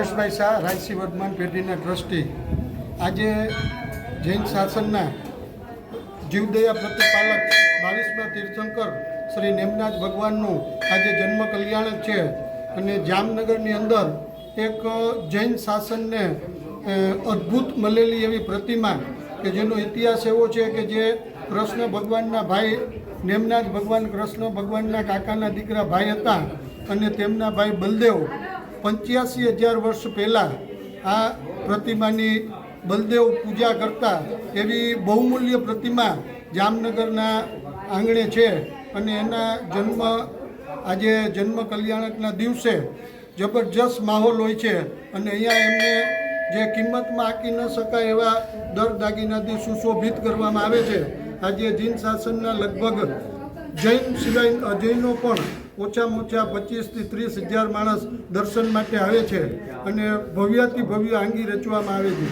પરેશભાઈ શાહ, રાજસિંહ વર્ધમાન પેઢીના ટ્રસ્ટી. આજે જૈન શાસનના જીવદયા પ્રતિપાલક 22મા તીર્થંકર શ્રી નેમનાથ ભગવાનનું આજે જન્મ કલ્યાણક છે. અને જામનગરની અંદર એક જૈન શાસનને અદ્ભુત મળેલી એવી પ્રતિમા કે જેનો ઇતિહાસ એવો છે કે જે કૃષ્ણ ભગવાનના ભાઈ નેમનાથ ભગવાન કૃષ્ણ ભગવાનના કાકાના દીકરા ભાઈ હતા અને તેમના ભાઈ બલદેવ 85,000 વર્ષ પહેલાં આ પ્રતિમાની બલદેવ પૂજા કરતા એવી બહુમૂલ્ય પ્રતિમા જામનગરના આંગણે છે. અને એના આજે જન્મ કલ્યાણકના દિવસે જબરજસ્ત માહોલ હોય છે. અને અહીંયા એમને જે કિંમતમાં આંકી ન શકાય એવા દર દાગીનાથી સુશોભિત કરવામાં આવે છે. આજે જૈન શાસનના લગભગ જૈન સિવાય અજૈનો પણ ઓછામાં ઓછા 25,000 થી 30,000 માણસ દર્શન માટે આવે છે અને ભવ્યાથી ભવ્ય આંગી રચવામાં આવે છે.